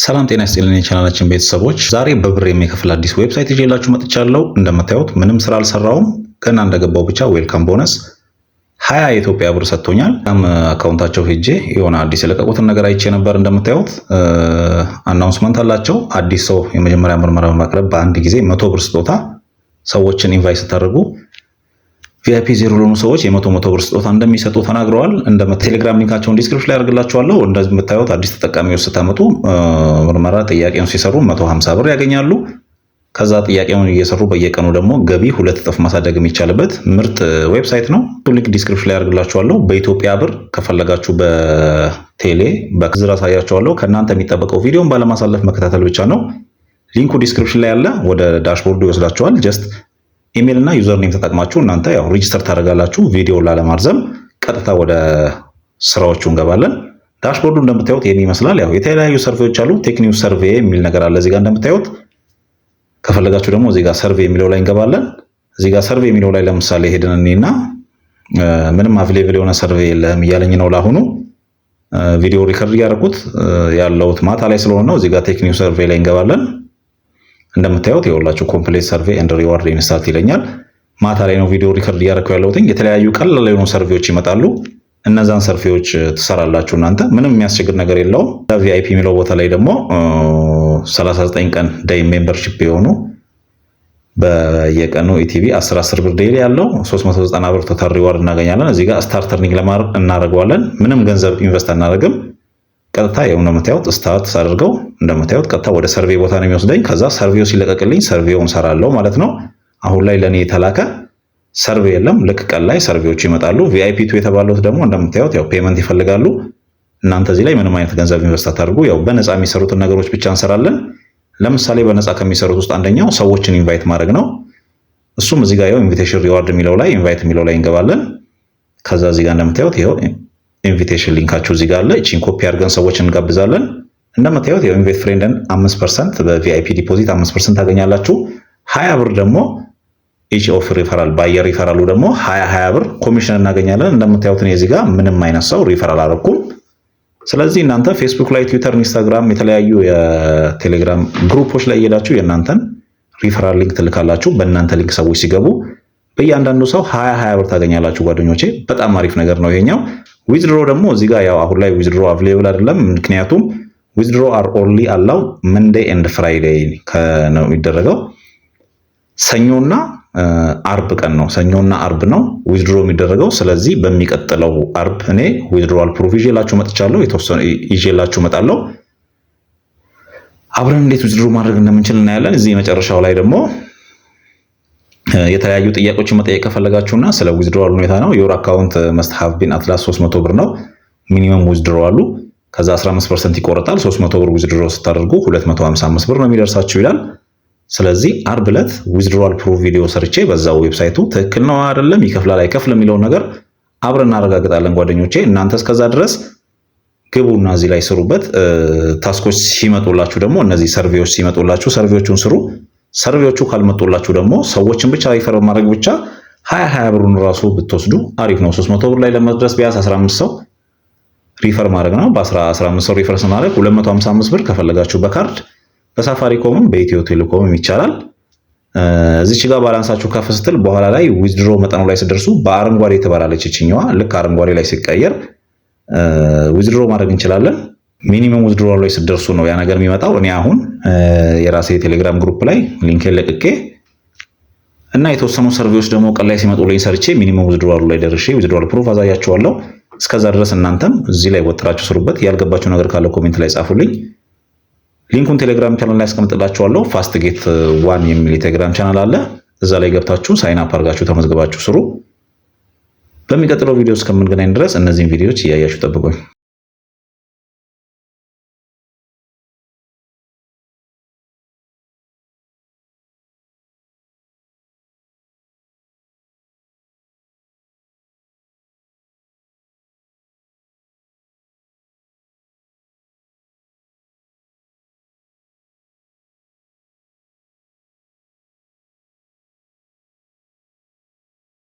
ሰላም ጤና ይስጥልኝ የቻናላችን ቤተሰቦች፣ ዛሬ በብር የሚከፍል አዲስ ዌብሳይት ይዤላችሁ መጥቻለሁ። እንደምታዩት ምንም ስራ አልሰራውም። ገና እንደገባው ብቻ ዌልካም ቦነስ 20 የኢትዮጵያ ብር ሰጥቶኛል። አካውንታቸው ሄጄ የሆነ አዲስ የለቀቁትን ነገር አይቼ ነበር። እንደምታዩት አናውንስመንት አላቸው። አዲስ ሰው የመጀመሪያ ምርመራ በማቅረብ በአንድ ጊዜ 100 ብር ስጦታ ሰዎችን ኢንቫይት ስታደርጉ ቪአይፒ 0 ለሆኑ ሰዎች የ100 ብር ስጦታ እንደሚሰጡ ተናግረዋል። ቴሌግራም ሊንካቸውን ዲስክሪፕሽን ላይ አድርግላችኋለሁ። እንደምታዩት አዲስ ተጠቃሚዎች ስታመጡ ምርመራ ጥያቄውን ሲሰሩ 150 ብር ያገኛሉ። ከዛ ጥያቄውን እየሰሩ በየቀኑ ደግሞ ገቢ 2 እጥፍ ማሳደግ የሚቻልበት ምርጥ ዌብሳይት ነው። ሊንክ ዲስክሪፕሽን ላይ አድርግላችኋለሁ። በኢትዮጵያ ብር ከፈለጋችሁ በቴሌ በዝርዝር አሳያችኋለሁ። ከእናንተ የሚጠበቀው ቪዲዮን ባለማሳለፍ መከታተል ብቻ ነው። ሊንኩ ዲስክሪፕሽን ላይ ያለ ወደ ዳሽቦርዱ ይወስዳችኋል። ጀስት ኢሜል እና ዩዘር ኔም ተጠቅማችሁ እናንተ ያው ሬጂስተር ታደርጋላችሁ። ቪዲዮውን ላለማርዘም ቀጥታ ወደ ስራዎቹ እንገባለን። ዳሽቦርዱ እንደምታዩት ይሄን ይመስላል። ያው የተለያዩ ሰርቬዎች አሉ። ቴክኒው ሰርቬ የሚል ነገር አለ እዚህ ጋር እንደምታዩት። ከፈለጋችሁ ደግሞ እዚህ ጋር ሰርቬ የሚለው ላይ እንገባለን። እዚህ ጋር ሰርቬ የሚለው ላይ ለምሳሌ ሄደን እኔና ምንም አቬሌብል የሆነ ሰርቬ የለም እያለኝ ነው ላሁኑ። ቪዲዮ ሪከርድ ያደረኩት ያለውት ማታ ላይ ስለሆነ ነው። እዚህ ጋር ቴክኒው ሰርቬ ላይ እንገባለን። እንደምታዩት የሁላችሁ ኮምፕሌት ሰርቬ ኤንድ ሪዋርድ ኢንስታልት ይለኛል። ማታ ላይ ነው ቪዲዮ ሪከርድ ያደረኩ ያለሁት። የተለያዩ ቀላል የሆኑ ሰርቬዎች ይመጣሉ። እነዛን ሰርቬዎች ትሰራላችሁ እናንተ። ምንም የሚያስቸግር ነገር የለውም። ቪአይፒ የሚለው ቦታ ላይ ደግሞ 39 ቀን ዴይ ሜምበርሺፕ የሆኑ በየቀኑ ኢቲቪ 10 ብር ዴይሊ ያለው 390 ብር ቶታል ሪዋርድ እናገኛለን። እዚህ ጋር ስታርት እርኒንግ ለማድረግ እናደርገዋለን። ምንም ገንዘብ ኢንቨስት አናደርግም። ቀጥታ ያው እንደምታዩት ስታርት አድርገው እንደምታዩት ቀጥታ ወደ ሰርቬ ቦታ ነው የሚወስደኝ። ከዛ ሰርቬው ሲለቀቅልኝ ሰርቬውን ሰራለው ማለት ነው። አሁን ላይ ለኔ የተላከ ሰርቬ የለም። ልክ ቀን ላይ ሰርቬዎቹ ይመጣሉ። ቪአይፒ 2 የተባሉት ደግሞ እንደምታዩት ያው ፔመንት ይፈልጋሉ። እናንተ እዚህ ላይ ምንም አይነት ገንዘብ ኢንቨስት አታድርጉ። ያው በነፃ የሚሰሩትን ነገሮች ብቻ እንሰራለን። ለምሳሌ በነፃ ከሚሰሩት ውስጥ አንደኛው ሰዎችን ኢንቫይት ማድረግ ነው። እሱም እዚህ ጋር ያው ኢንቪቴሽን ሪዋርድ የሚለው ላይ ኢንቫይት የሚለው ላይ እንገባለን። ከዛ እዚህ ጋር እንደምታዩት ይሄው ኢንቪቴሽን ሊንካችሁ እዚህ ጋር አለ። እቺን ኮፒ አድርገን ሰዎችን እንጋብዛለን። እንደምታዩት ያው ኢንቫይት ፍሬንድን 5% በቪአይፒ ዲፖዚት 5% ታገኛላችሁ። 20 ብር ደግሞ ኢች ኦፍ ሪፈራል ባየር ሪፈራሉ ደግሞ 20 ብር ኮሚሽን እናገኛለን። እንደምታዩት እኔ እዚህ ጋር ምንም አይነት ሰው ሪፈራል አላደረኩም። ስለዚህ እናንተ ፌስቡክ ላይ፣ ትዊተር፣ ኢንስታግራም የተለያዩ የቴሌግራም ግሩፖች ላይ እየሄዳችሁ የእናንተን ሪፈራል ሊንክ ትልካላችሁ። በእናንተ ሊንክ ሰዎች ሲገቡ በእያንዳንዱ ሰው 20 ብር ታገኛላችሁ ጓደኞቼ። በጣም አሪፍ ነገር ነው ይሄኛው። ዊዝድሮ ደግሞ እዚህ ጋር ያው አሁን ላይ ዊዝድሮ አቬሌብል አይደለም። ምክንያቱም ዊዝድሮ አር ኦንሊ አላው መንዴይ ኤንድ ፍራይዴይ ነው የሚደረገው። ሰኞና አርብ ቀን ነው። ሰኞና አርብ ነው ዊዝድሮ የሚደረገው። ስለዚህ በሚቀጥለው አርብ እኔ ዊዝድሮዋል ፕሩፍ ይዤላችሁ መጥቻለሁ። የተወሰነ ይዤላችሁ መጣለሁ። አብረን እንዴት ዊዝድሮ ማድረግ እንደምንችል እናያለን። እዚህ መጨረሻው ላይ ደግሞ የተለያዩ ጥያቄዎችን መጠየቅ ከፈለጋችሁና ስለ ዊዝድሮዋል ሁኔታ ነው። ዮር አካውንት መስት ሃቭ ቢን አትላስ 300 ብር ነው ሚኒመም ዊዝድሮዋሉ። ከዛ 15% ይቆረጣል። 300 ብር ዊዝድሮ ስታደርጉ 255 ብር ነው የሚደርሳችሁ ይላል። ስለዚህ አርብ ዕለት ዊዝድሮዋል ፕሩፍ ቪዲዮ ሰርቼ በዛው ዌብሳይቱ ትክክል ነው አይደለም፣ ይከፍላል አይከፍልም የሚለውን ነገር አብረን እናረጋግጣለን ጓደኞቼ። እናንተ እስከዛ ድረስ ግቡና እዚህ ላይ ስሩበት። ታስኮች ሲመጡላችሁ ደግሞ እነዚህ ሰርቬዎች ሲመጡላችሁ ሰርቬዎቹን ስሩ። ሰርቬዎቹ ካልመጡላችሁ ደግሞ ሰዎችን ብቻ ሪፈር ማድረግ ብቻ 20 ብሩን ራሱ ብትወስዱ አሪፍ ነው። 300 ብር ላይ ለመድረስ ቢያንስ 15 ሰው ሪፈር ማድረግ ነው። በ15 ሰው ሪፈር ስናደርግ 255 ብር ከፈለጋችሁ በካርድ በሳፋሪኮምም በኢትዮ ቴሌኮምም ይቻላል። እዚች ጋር ባላንሳችሁ ከፍ ስትል በኋላ ላይ ዊዝድሮ መጠኑ ላይ ሲደርሱ በአረንጓዴ ተባላለች እችኛዋ። ልክ አረንጓዴ ላይ ሲቀየር ዊዝድሮ ማድረግ እንችላለን። ሚኒመም ዊዝድሮ ላይ ሲደርሱ ነው ያ ነገር የሚመጣው። እኔ አሁን የራሴ ቴሌግራም ግሩፕ ላይ ሊንክን ለቅቄ እና የተወሰኑ ሰርቬዎች ደግሞ ቀን ላይ ሲመጡልኝ ሰርቼ ሚኒመም ዊዝድሮ ላይ ደርሼ ዊዝድሮ ፕሩፍ አሳያችኋለሁ። እስከዛ ድረስ እናንተም እዚህ ላይ ወጥራችሁ ስሩበት። ያልገባችሁ ነገር ካለ ኮሜንት ላይ ጻፉልኝ። ሊንኩን ቴሌግራም ቻናል ላይ አስቀምጥላችኋለሁ። ፋስት ጌት 1 የሚል የቴሌግራም ቻናል አለ። እዛ ላይ ገብታችሁ ሳይን አፕ አድርጋችሁ ተመዝግባችሁ ስሩ። በሚቀጥለው ቪዲዮ እስከምንገናኝ ድረስ እነዚህን ቪዲዮዎች እያያችሁ ጠብቁኝ።